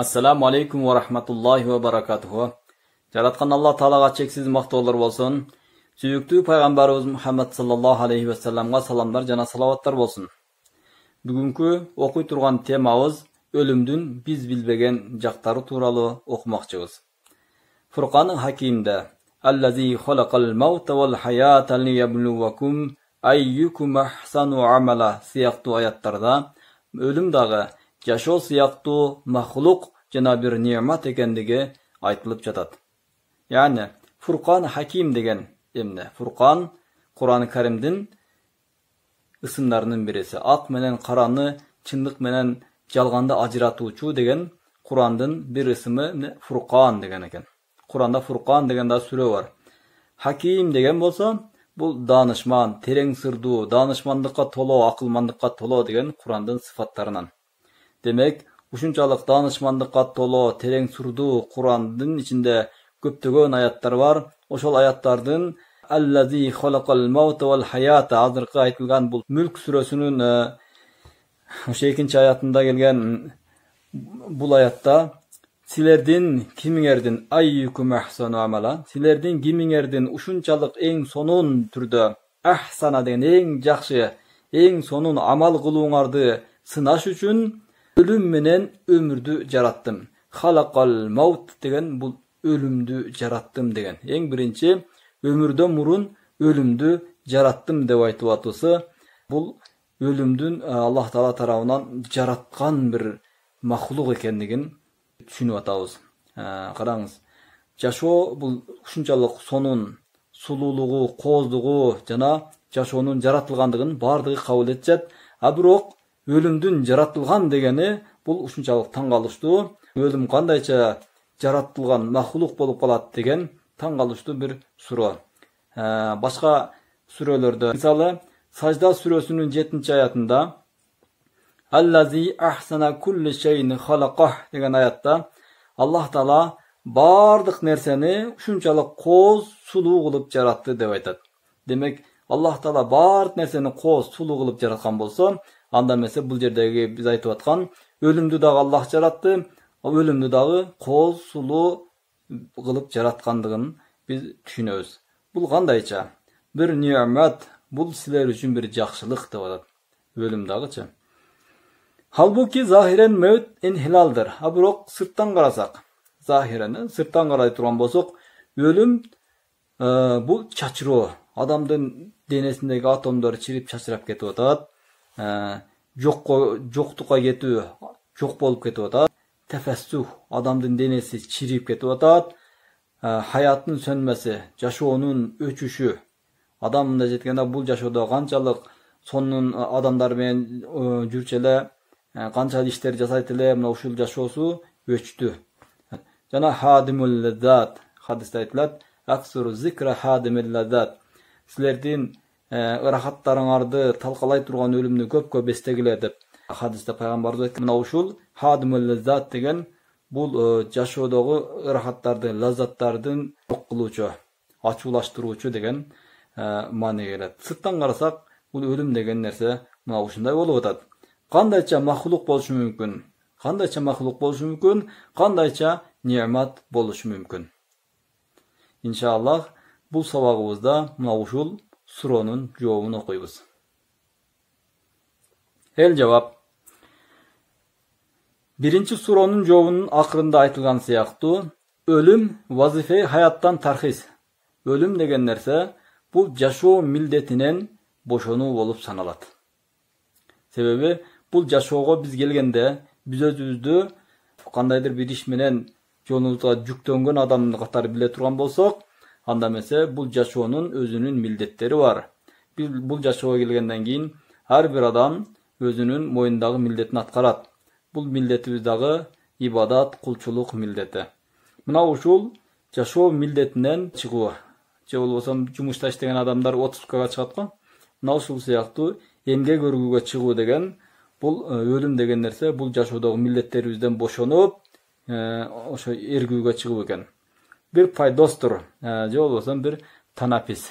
Assalamu alaikum wa rahmatullahi wa barakatuhu. Жараткан Аллах Таалага чексиз мактоолор болсун. Сүйүктүү пайгамбарыбыз Мухаммад саллаллаху алейхи ва салламга саламдар жана салаваттар болсун. Бүгүнкү окуй турган темабыз өлүмдүн биз билбеген жактары тууралуу окумакчыбыз. Фуркан Хакимде Аллази халакал маута вал хаята лияблувакум айюкум ахсану амала сыяктуу аяттарда өлүм дагы жашоо сыяктуу махлук жана бир немат экендиги айтылып жатат. Yani Furkan Hakim деген emne. Furkan Kur'an-ı Kerim'din ısımlarının birisi. Ak menen karanı, çınlık menen jalganda ajıratuuçu degen Kur'an'dın bir ismi Furkan degen eken. Kur'an'da Furkan degen da süre var. Hakim degen bolsa bu danışman, tereң sırdu, danışmanlıkka tolo, akılmanlıkka tolo degen Kur'an'dın sıfatlarından. Demek uşunçalık danışmanlıkka tolo, tereң sırdu Kur'an'dın içinde köptөгөн аяттар бар. Ошол аяттардын Аллази халакал маута вал хаята азыркы айтылган бул Мүлк сүрөсүнүн ошо 2-нчи аятында келген бул аятта силердин кимиңердин айюкум ахсану амала, силердин кимиңердин ушунчалык эң сонун түрдө ахсана деген эң жакшы, эң сонун амал кылууңарды сынаш үчүн өлүм менен өмүрдү жараттым. Халакал маут деген бул ölümdü jarattım degen. Eң birinci ömürden murun ölümdü jarattım dep aytıp atысы. Bul ölümdün Allah Taala tarabынан jaratkan bir mahluk ekendigin düşünüp atабыз. Караңыз. Жашоо бул ушунчалык сонун, сулуулугу, кооздугу жана жашоонун жаратылгандыгын бардыгы кабыл этет. Бирок ölümdün жаратылган дегени бул ушунчалык таң калыштуу. Ölüm кандайча жаратылган махлук болуп калат деген таң калыштуу бир суроо. Башка сүрөлөрдө, мисалы, Сажда сүрөсүнүн 7-нчи аятында Аллази ахсана кулли шейин халаках деген аятта Аллах Таала бардык нерсени ушунчалык кооз, сулуу кылып жаратты деп айтат. Демек, Аллах Таала бардык нерсени кооз, сулуу кылып жараткан болсо, анда эмесе бул жердеги биз айтып аткан өлүмдү дагы Аллах жаратты. Ölümdü dağı kooz, sulu kılıp jaratkandыгын biz düşünöbüz. Bul kandayça bir nimet, bul siler üçün bir jakşılık dep atat. Ölüm dagıça. Halbuki zahiren mevt inhilaldır. Birok sırttan karasak, zahiren sırttan karay turgan bolsok, ölüm bu çaçıroo. Adamdın denesindeki atomları çirip çaçırap ketip atat. Joktukka ketүү, jok bolup ketip atat. Tefessüh, adamdın denesi çirip ketip atat. Hayatın sönmesi, жашоонун өчүшү. Adam mында жеткенде бул жашоодо канчалык сонун адамдар менен жүрчү эле, канча иштер жасайт эле, мына ушул жашоосу өчтү. Жана хадимул лаззат, хадисте айтылат, аксуру зикра хадимул лаззат. Силердин ырахаттарыңарды талкалай турган өлүмдү көп эстегиле деп. Hadiste Peygamberimiz aytkan ушул hadimul lazzat деген бул жашоодогу ырахаттарды, лаззаттардын жок кылуучу, ачуулаштыруучу деген маани келет. Сырттан карасак, бул өлүм деген нерсе мына ушундай болуп атат. Кандайча махлук болушу мүмкүн? Кандайча махлук болушу мүмкүн? Кандайча немат болушу мүмкүн? Иншаллах, бул сабагыбызда мына ушул суроонун жообун окуйбуз. El cevap. Birinci suronun cevabının akırında aytılgan siyaqtu, ölüm vazife hayattan tarhis. Ölüm degen nerse bu jashoo mildetinen boşonuu bolup sanalat. Sebebi bu jashoogo biz gelgende biz özübüzdü kandaydır bir iş menen jolubuzga жүктөнгөн адамды катары биле турган болсок, анда эмесе бул жашоонун өзүнүн милдеттери бар. Бул жашоого келгенден кийин har bir adam özünün moyundagы милдетин аткарат. Бул милдетибиз дагы ибадат, кулчулук милдети. Мына ушул жашоо милдетинен чыгуу. Же болбосо жумушта иштеген адамдар отпускага чыгат го. Мына ушул сыяктуу эмгек өргүүгө чыгуу деген бул өлүм деген нерсе, бул жашоодогу милдеттерибизден бошонуп, ошо эргүүгө чыгуу экен. Бир пайдостур, же болбосо бир танапис.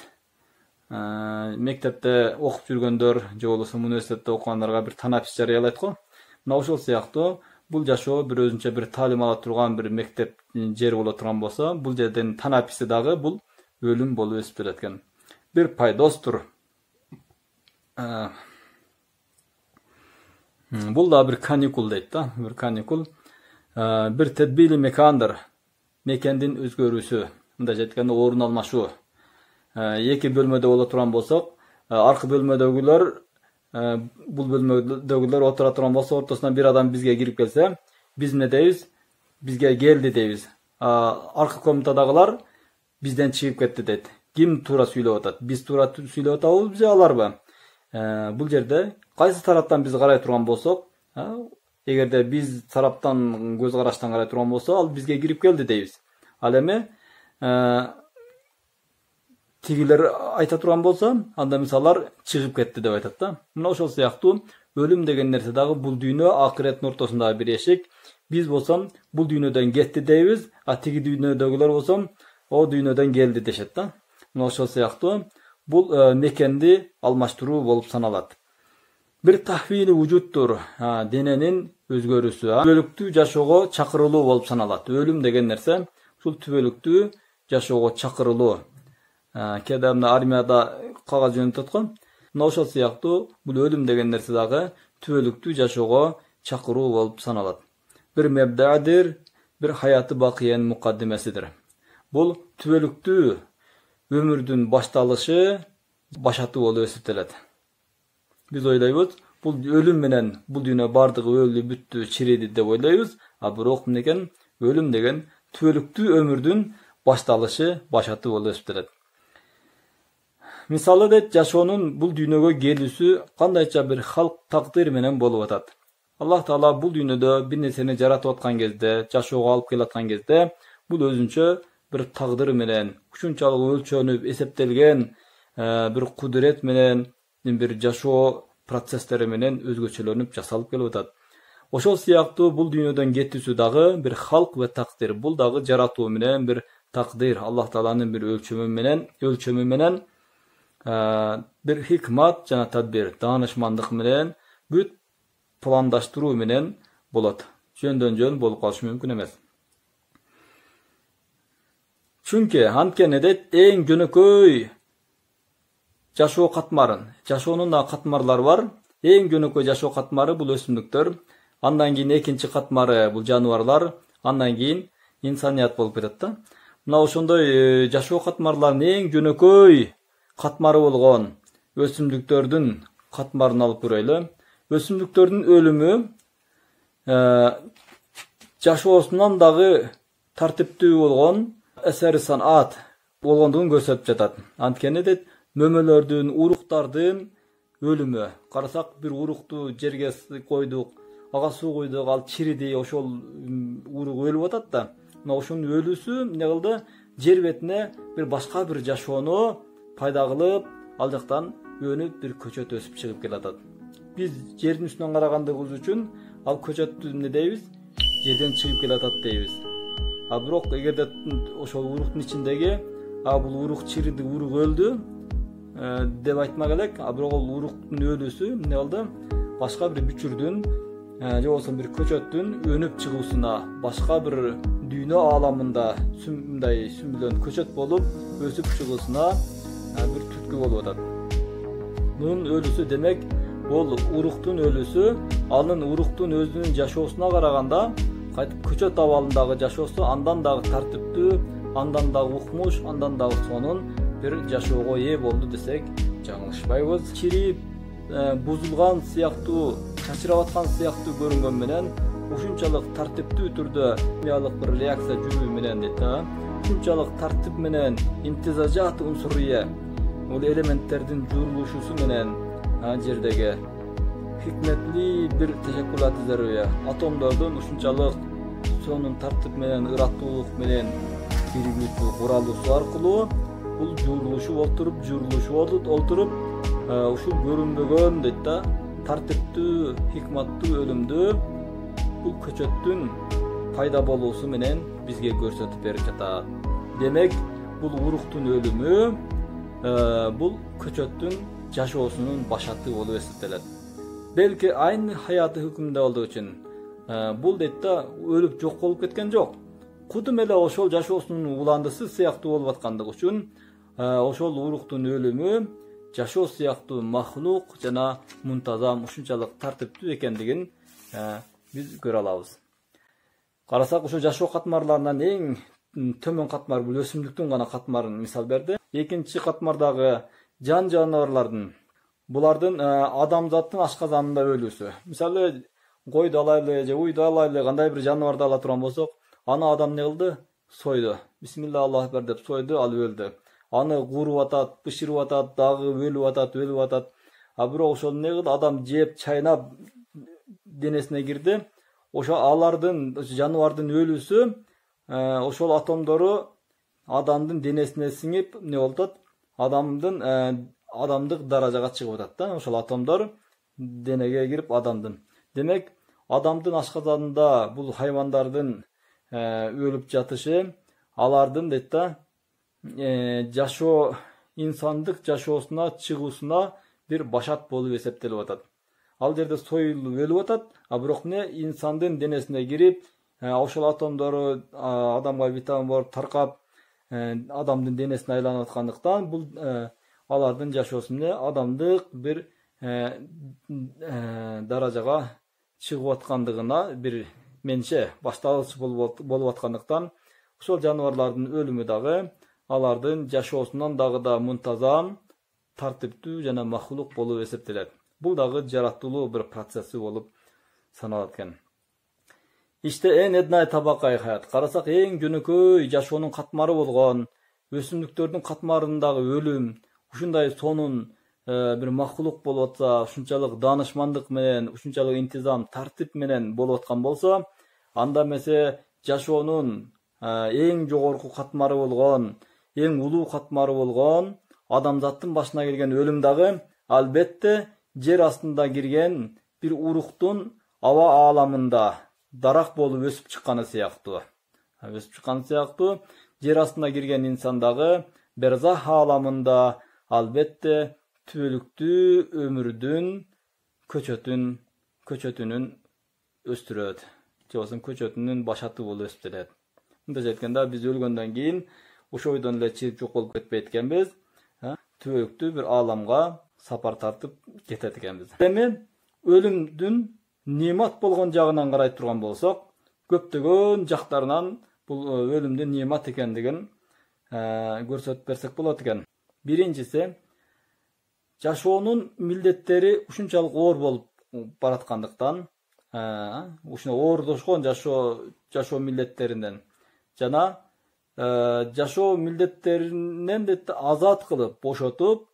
Мектепте окуп жүргөндөр, же болбосо университетте окугандарга бир танапис жарыялайт го. Мына ошол сыяктуу Bul jashoo bir özünçe bir talim ala turgan bir mektep jeri bola turgan bolsa, bul jerden tanapisi dagı bul ölüm bolup ösüp keletken. Bir paydostur. Bul da bir kanikul deyt da, bir kanikul. Bir tedbili mekandır. Mekendin özgörüsü. Munda jetkende orun almaşuu. Eki bölmede ola turan bolsak, arka bölmedegiler bul bölmedegiler otura turan bolsa, ortasından bir adam bizge girip gelse, biz ne deyiz? Bizge geldi deyiz. Arka komitadagilar bizden çıkıp ketdi deyt. Kim tura süylep atat? Biz tura süylep atabız, bize alarby? Bul jerde qaysı taraptan biz qaray turgan bolsak, egerde biz taraptan göz qarashtan qaray turgan bolsa, al bizge girip geldi deyiz. Al eme tigiler ayta turgan bolsa, anda misallar çıkıp ketdi dep aytat da. Mına ошол сыяктуу ölüm degen nerse dagı bul dünya ahiretin ortasındağı bir eşik. Biz bolsam bul dünyadan getdi deyiz, tigi dünyadagiler bolsam o dünyadan geldi deşet da. Mına ошол сыяктуу bul mekendi almaştırуу bolup sanalat. Bir tahvili vücuttur, denenin özgörüsü. Tübölüktүү жашоого чакырылуу bolup sanalat. Ölüm degen nerse şul tübölüktүү жашоого чакырылуу. Kedamda armiyada qagaz jönüp atkан. Mına ошол сыяктуу bul ölüm degen nerse dagı tübölüktүү жашоого чакыруу bolup sanalat. Bir mebdadir, bir hayatı bakiyen mukaddimesidir. Bul tübölüktүү ömürdün baştalışı, başatı bolup ösüptelet. Biz oylayız, bul ölüm menen bul dünya bardığı öldü, büttü, çiridi dep oylayız. Birok mineken ölüm degen tübölüktүү ömürdün baştalışı, başatı bolup ösüptelet. Misalı det жашоонун bul dünyaga gelüsü kandayça bir halk takdir menen bolup atat. Allah Taala bul dünyada bir nerseni jaratıp atkan kezde, жашоого alıp kelatkan kezde, bul özünçe bir takdir menen, uşunçalık ölçönüp eseptelgen bir kudret menen, bir жашоо prosesleri menen özgöçölönüp jasalıp kelip atat. Oşol siyaktуу bul dünyadan getüsü dagı bir halk ve takdir, bul dagı jaratуу menen bir takdir, Allah Taala'nın bir ölçümü menen bir hikmat jana tadbir, danışmanlık menen, büt plandaştırуу menen bolat. Jöndön jön bolup kalışı mümkün emes. Çünkü hantkene det en gönököy жашоо katmarın. Жашоонун da katmarlar var. En gönököy жашоо katmarı bul ösümlüktөр. Andan keyin ekinci katmarı bul janwarlar. Andan keyin insaniyat bolup ketет da. Mına ошондой жашоо katmarlarынын en gönököy katmarı bolgon ösümlüktörдүн katmarını alıp göröylü. Ösümlüktörдүн ölümü жашоосунан dagı tartiptүү bolgon eseri sanat bolgondugun gösterip jatat. Antkeni det mömölördün, uruktardın ölümü. Karasak bir uruktu jerge koyduk, aga su koyduk, al çiridi, oşol uruk ölüp atat da. Oşonun ölüsü ne kıldı? Jer betine bir başka bir жашоону payda kılıp, al jaktan önüp bir köçöt ösüp çıkıp kelatat. Biz jerin üstünden karagandığımız üçün al köçötü ne deybiz? Jerden çıkıp kelatat deybiz. Birok egerde oşol uruktun içindegi bul uruk çiridi, uruk öldü dep aytmak elek. Birok uruktun ölüsü ne oldu? Başka bir büçürdün, je bolsо bir köçöttün önüp çıgusuna, başka bir dünya alamında sümbülön köçöt bolup ösüp çıgusuna bir türkü bolup atat. Bunun ölüsü demek bol uruktun ölüsü, anın uruktun özünün жашоосуна karaganda kaytıp köçöt abalındagı жашоосу andan dagı tartiptүү, andan dagı ukmuş, andan dagı sonun bir жашоого ээ boldu desek жаңылышпайбыз. Çirip buzulgan siyaktуу, çaçırap atkан siyaktуу görüngөн menen ушунчалык tartiptүү түрдө химиялык bir reaksiya жүрүү menен дейт да. Ушунчалыk tartip menен intizajat unsuriye, ol elementlerдин juruluşusu menен jerdegi hikmetli bir teşekkülat izleruya. Atomlardan uşunçalık sonun tartip menен, ırattуулuk menен birbirini kuralusu arkulu bul juruluşu olturup uşul görünbөгөн дейт да. Tartiptүү, hikmattуу ölümdü bul köçöttün payda bolusu menен bizge көрсөтүп берип жатат. Demek bul uruktun ölümü bul köçöttün жашоосунун başatı bolup esiptelet. Belki aynı hayatı hükümde olduğu için Бул дейт да өлүп жок болуп кеткен жок. Кудум эле ошол жашоосунун уландысы сыяктуу болуп аткандыгы үчүн ошол уруктун өлүмү жашоо сыяктуу махлук жана мунтазам ушунчалык тартиптүү экендигин биз көрө алабыз. Карасак ошо жашоо катмарларынан эң төмөн катмар бул өсүмдүктүн гана катмарын мисал берди. Экинчи катмардагы жан жаныбарлардын булардын адамзаттын ашказанында өлүүсү. Мисалы койду алайлы же уйду алайлы, кандай бир жаныбарды ала турган болсок, аны адам не кылды? Сойду. Бисмилла Аллаху акбар деп сойду, ал өлдү. Аны кууруп атат, бышырып атат, дагы өлүп атат. А бирок ошол не кылды? Адам жеп, чайнап денесине кирди. Ошо алардын жаныбардын өлүүсү ошол атомдору адамдын денесине сиңип не болот? Адамдык даражага чыгып атат да. Ошол атомдор денеге кирип адамдын. Демек, адамдын ашказанында бул хайвандардын өлүп жатышы, алардын дейт да жашоо, инсандык жашоосуна чыгуусуна бир башат болуп эсептелип атат. Ал жерде союлуп өлүп атат, а бирок инсандын денесине кирип, ошол атомдору адамга витамин болуп таркап, адамдын денесине айланып аткандыктан бул алардын жашоосу адамдык бир даражага чыгып аткандыгына бир менче башталгыч болуп аткандыктан ошол жаныбарлардын өлүмү дагы алардын жашоосунан дагы да мунтазам, тартиптүү жана махлук болуп эсептелет. Бул дагы жаратылуу бир процесси болуп саналат экен. Иште эн эднай табакай хаят. Карасак эң жөнөкөй жашоонун катмары болгон өсүмдүктөрдүн катмарындагы өлүм ушундай сонун бир махлук болуп атса, ушунчалык даанышмандык менен, ушунчалык интизам, тартип менен болуп аткан болсо, анда эмесе жашоонун эң жогорку катмары болгон, эң улуу катмары болгон адамзаттын башына келген өлүм дагы албетте жер астында кирген бир уруктун аба ааламында дарак болуп өсүп чыкканы сыяктуу. Жер астына кирген инсан дагы берзах ааламында албетте түбөлүктүү өмүрдүн көчөтүнүн өстүрөт. Же болбосо көчөтүнүн башаты болуп эсептелет. Мындайча айтканда, биз өлгөндөн кийин ошо бойдон эле чирип жок болуп кетпейт экенбиз. Түбөлүктүү бир ааламга сапар тартып кетет экенбиз. Эми өлүмдүн немат болгон жагынан карай турган болсок, көптөгөн жактарынан бул өлүмдүн немат экендигин көрсөтүп берсек болот экен. Биринчиси, жашоонун милдеттери ушунчалык оор болуп бараткандыктан, ушуна оордошкон жашоо милдеттеринен жана жашоо милдеттеринен азат кылып, бошотуп,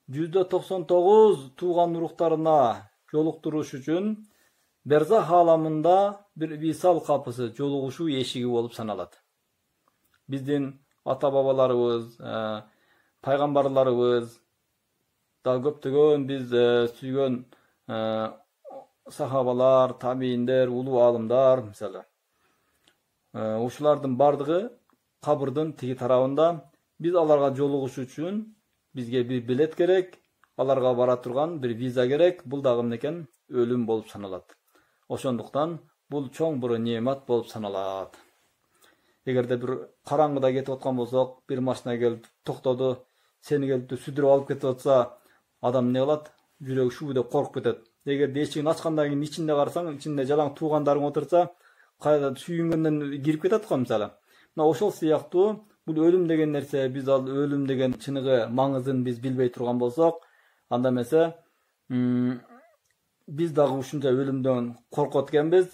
99 тууган уруктарына жолуктуруш үчүн берзах ааламында бир висал капысы, жолугушуу эшиги болуп саналат. Биздин ата-бабаларыбыз, пайгамбарларыбыз, да көптөгөн биз сүйгөн сахабалар, табийиндер, улуу аалымдар, мисалы. Ушулардын бардыгы кабырдын тиги тарабында биз аларга жолугуш үчүн бизге бир билет керек, аларга бара турган бир виза керек, бул дагы эмнекен? Өлүм болуп саналат. Ошондуктан бул чоң бир немат болуп саналат. Эгерде бир караңгыда кетип аткан болсок, бир машина келип токтоду, сени келип сүдүрүп алып кетип атса, адам не кылат? Жүрөгү шубудай коруп кетет. Эгерде эшигин ачкандан кийин ичинде карасаң, ичинде жалаң туугандарың отурса, кайда сүйүнгөндөн кирип кетет го мисалы. Мына ошол сыяктуу бул өлүм деген нерсе, биз ал өлүм деген чыныгы маңызын биз билбей турган болсок, анда эмесе биз дагы ушунча өлүмдөн коркот экенбиз.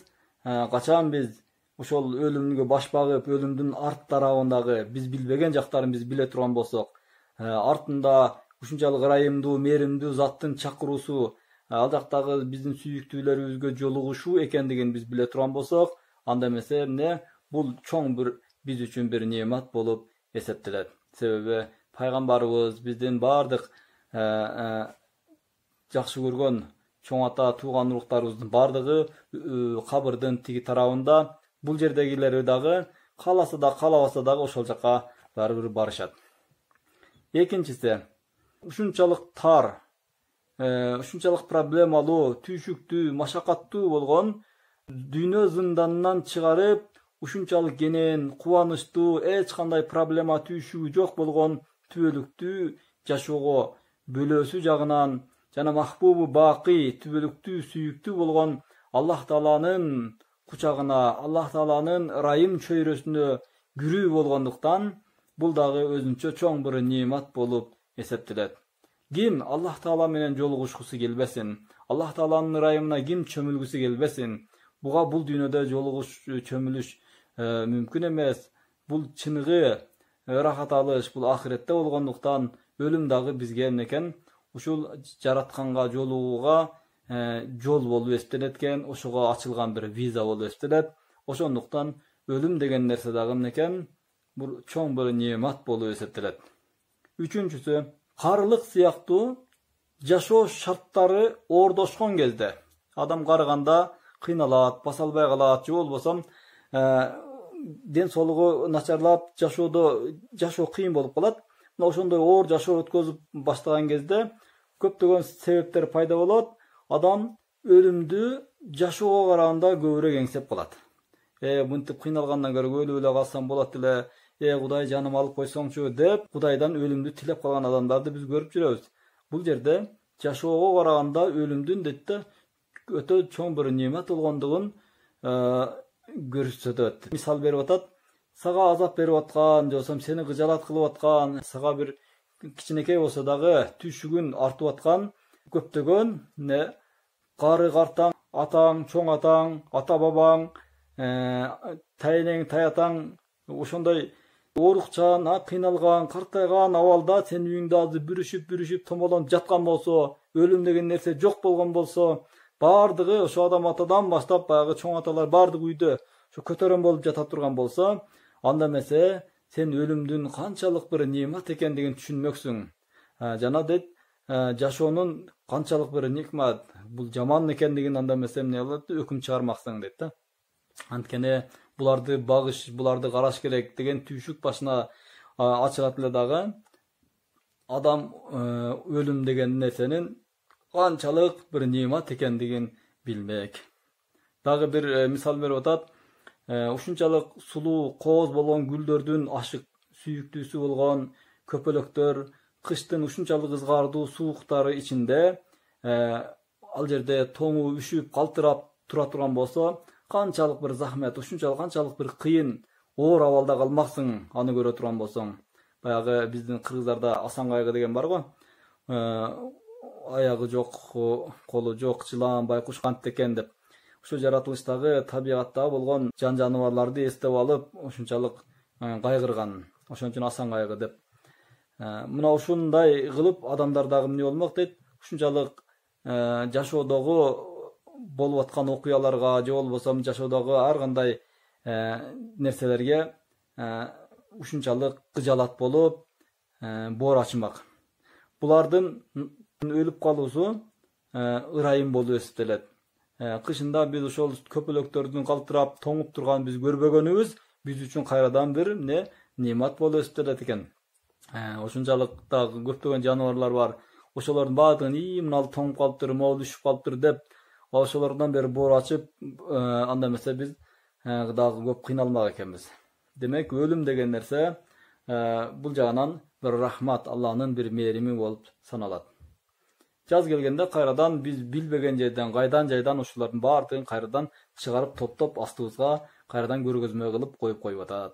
Качан биз ошол өлүмгө баш багып, өлүмдүн арт тарабындагы биз билбеген жактарын биз биле турган болсок, артында ушунчалык ырайымдуу, мээримдүү заттын чакыруусу, ал жактагы биздин сүйүктүүлөрүбүзгө жолугушуу экендигин биз биле турган болсок, анда эмесе бул чоң бир биз үчүн бир немат болуп эсептелет. Себеби пайгамбарыбыз, биздин бардык жакшы көргөн чоң ата, тууган уруктарыбыздын бардыгы кабырдын тиги тарабында, бул жердегилери дагы кааласа да каалабаса дагы ошол жака баары бир барышат. Экинчиси, ушунчалык тар, ушунчалык проблемалуу, түйшүктүү, машакаттуу болгон Dünya zindanından çıgarıp, uşunçalık genen, kuvanычтуу, эч кандай проблема түйшүгү жок болгон түбөлүктүү жашоого бөлөөсү жагынан жана махбубу бакый, түбөлүктүү сүйүктүү болгон Аллах Тааланын кучагына, Аллах Тааланын ырайым чөйрөсүнө кирүү болгондуктан бул дагы өзүнчө чоң бир немат болуп эсептелет. Ким Аллах Таала менен жолугушкусу келбесин, Аллах Тааланын ырайымына ким чөмүлгүсү келбесин, буга бул дүйнөдө жолугуш, чөмүлүш мүмкүн эмес. Бул чыныгы рахат алыш, бул ахиретте болгондуктан өлүм дагы бизге эмнекен? Ушул жаратканга жолугууга жол болуп эсептелет экен, ошого ачылган бир виза болуп эсептелет. Ошондуктан өлүм деген нерсе дагы эмнекен? Бул чоң бир немат болуп эсептелет. Үчүнчүсү, карылык сыяктуу жашоо шарттары оордошкон кезде адам карыганда кыйналат, баса албай калат, же болбосо ден соолугу начарлап, жашоо кыйын болуп калат. Мына ошондой оор жашоо өткөзүп баштаган кезде көптөгөн себептер пайда болот. Адам өлүмдү жашоого караганда көбүрөөк эңсеп калат. Мынтип кыйналгандан көрө өлүп эле калсам болот эле, Кудай жаным алып койсоңчу деп, Кудайдан өлүмдү тилеп калган адамдарды биз көрүп жүрөбүз. Бул жерде жашоого караганда өлүмдүн детте өтө чоң бир немат болгондугун көрсөтөт. Мисал берип атат, сага азап берип аткан, же болбосо сени кыжалат кылып аткан, сага бир кичинекей болсо дагы түйшүгүн артып аткан көптөгөн кары картаң, атаң, чоң атаң, ата бабаң, тайнең, таятаң ошондой оорукчан, кыйналган, картайган абалда сенин үйүңдө азыр бүрүшүп томолонуп жаткан болсо, өлүм деген нерсе жок болгон болсо, бардыгы ошо адам атадан баштап баягы чоң аталар бардыгы үйдө ошо көтөрөм болуп жата турган болсо, анда эмесе сен өлүмдүн канчалык бир немат экендигин түшүнмөксүң. Жана дейт, жашоонун канчалык бир никмат, бул жаман экендигин анда эмесе эмне кылат, өкүм чыгармаксың дейт да. Анткени буларды багыш, буларды караш керек деген түйшүк башына ачылат эле дагы. Адам өлүм деген нерсенин канчалык бир немат экендигин билмек. Дагы бир мисал берип атат. Ушунчалык сулуу, кооз болгон гүлдөрдүн ашык сүйүктүүсү болгон көпөлөктөр кыштын ушунчалык ызгаардуу сууктары ичинде ал жерде тоңу үшүп, калтырап тура турган болсо, канчалык бир захмет, ушунчалык канчалык бир кыйын, оор абалда калмаксың аны көрө турган болсоң. Баягы биздин кыргыздарда Асан кайгы деген бар го. Аягы жок, колу жок, жылан, байкуш кантип экен деп. Ошо жаратылыштагы табигатта болгон жан-жаныбарларды эстеп алып, ошунчалык кайгырган. Ошон үчүн Асан кайгы деп. Мына ушундай кылып адамдар дагы эмне болмок дейт? Ушунчалык жашоодогу болуп аткан окуяларга, же болбосо жашоодогу ар кандай нерселерге ушунчалык кыжалат болуп, боор ачмак. Булардын өлүп калуусу ырайым болуп эсептелет. Кышында биз ошол көпөлөктөрдүн калтырап, тоңуп турган биз көрбөгөнүбүз биз үчүн кайрадан бир немат болуп эсептелет экен. Ошунчалык дагы көптөгөн жаныбарлар бар. Ошолордун баардыгын мына тоңуп калыптыр, могул үшүп калыптыр деп, ошолордон бери боор ачып, анда эмесе биз дагы көп кыйналмак экенбиз. Демек, өлүм деген нерсе бул жагынан бир рахмат, Алланын бир мээрими болуп саналат. Жаз келгенде кайрадан биз билбеген жерден, кайдан жайдан ошолордун баардыгын кайрадан чыгарып топтоп астыбызга кайрадан көргөзмө кылып коюп атат.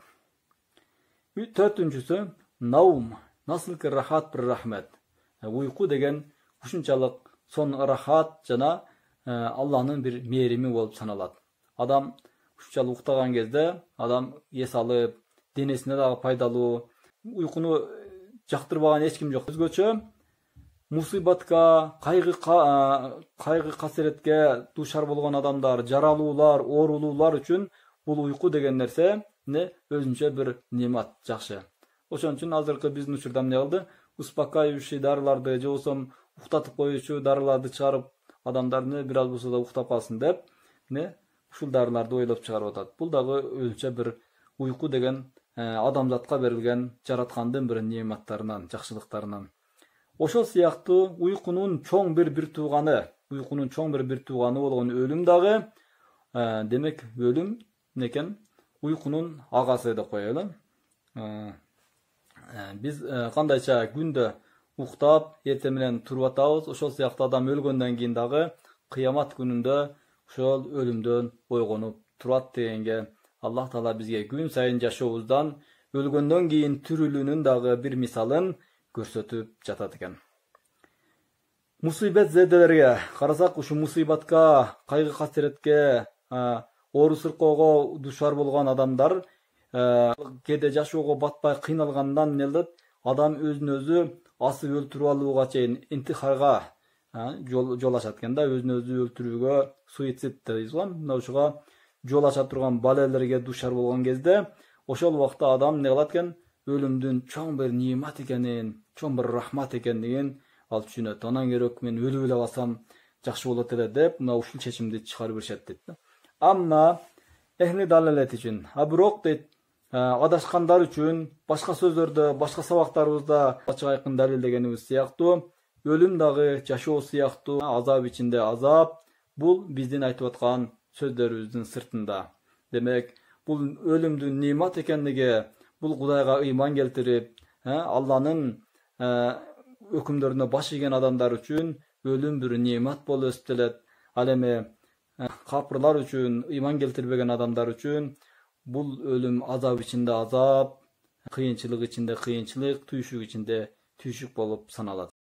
Төртүнчүсү, наум, насылкы рахат бир рахмет. Уйку деген ушунчалык сон рахат жана Алланын бир мээрими болуп саналат. Адам ушунчалык уктаган кезде адам эс алып, денесине дагы пайдалуу, уйкуну жактырбаган эч ким жок. Өзгөчө мусибатка, кайгы касиретке дуушар болгон адамдар, жаралуулар, оорулуулар үчүн бул уйку деген нерсе өзүнчө бир немат, жакшы. Ошон үчүн азыркы биздин учурда эмне кылды? Успокаивающий дарыларды, же болбосо уктатып коюучу дарыларды чыгарып, адамдарды бир аз болсо да уктап калсын деп, ушул дарыларды ойлоп чыгарып атат. Бул дагы өзүнчө бир уйку деген адамзатка берилген жараткандын бир нематтарынан, жакшылыктарынан. Ошол сыяктуу уйкунун чоң бир тууганы болгон өлүм дагы Demek ölüm neken uykunun agası деп koyalım. Biz kandayça günde uktap, ertem менен туруп атабыз. Ошол сыяктуу адам өлгөндөн кийин дагы кыямат күнүндө ошол өлүмдөн ойгонуп турат дегенге Аллах Таала бизге күн сайын жашообуздан өлгөндөн кийин тирилүүнүн дагы бир мисалын көрсөтүп жатат экен. Мусибет зеделерге карасак, ушу мусибатка, кайгы касиретке, оору сыркоого душар болгон адамдар кээде жашоого батпай кыйналгандан эмне адам өзүн өзү асып өлтүрүп алууга чейин интихарга жол ачат экен да, өзүн өзү өлтүрүүгө, суицид дейбиз го. Мына ушуга жол ача турган балелерге душар болгон кезде ошол убакта адам эмне кылат экен? Өлүмдүн чоң бир нимат экенин, чоң бир рахмат экендигин ал түшүнөт. Анан керек мен өлүп эле калсам жакшы болот эле деп, мына ушул чечимди чыгарып беришет дейт. Амма эхли далалет үчүн, бирок дейт, адашкандар үчүн башка сөздөрдө, башка сабактарыбызда ачык айкын далилдегенибиз сыяктуу, өлүм дагы жашоо сыяктуу азап ичинде азап, бул биздин айтып аткан сөздөрүбүздүн сыртында. Демек, бул өлүмдүн нимат экендиги, бул Кудайга ыйман келтирип, Алланын өкүмдөрүнө баш ийген адамдар үчүн өлүм бир нимат болуп эсептелет. Ал эми капырлар үчүн, ыйман келтирбеген адамдар үчүн бул өлүм азап ичинде азап, кыйынчылык ичинде кыйынчылык, түйшүк ичинде түйшүк болуп саналат.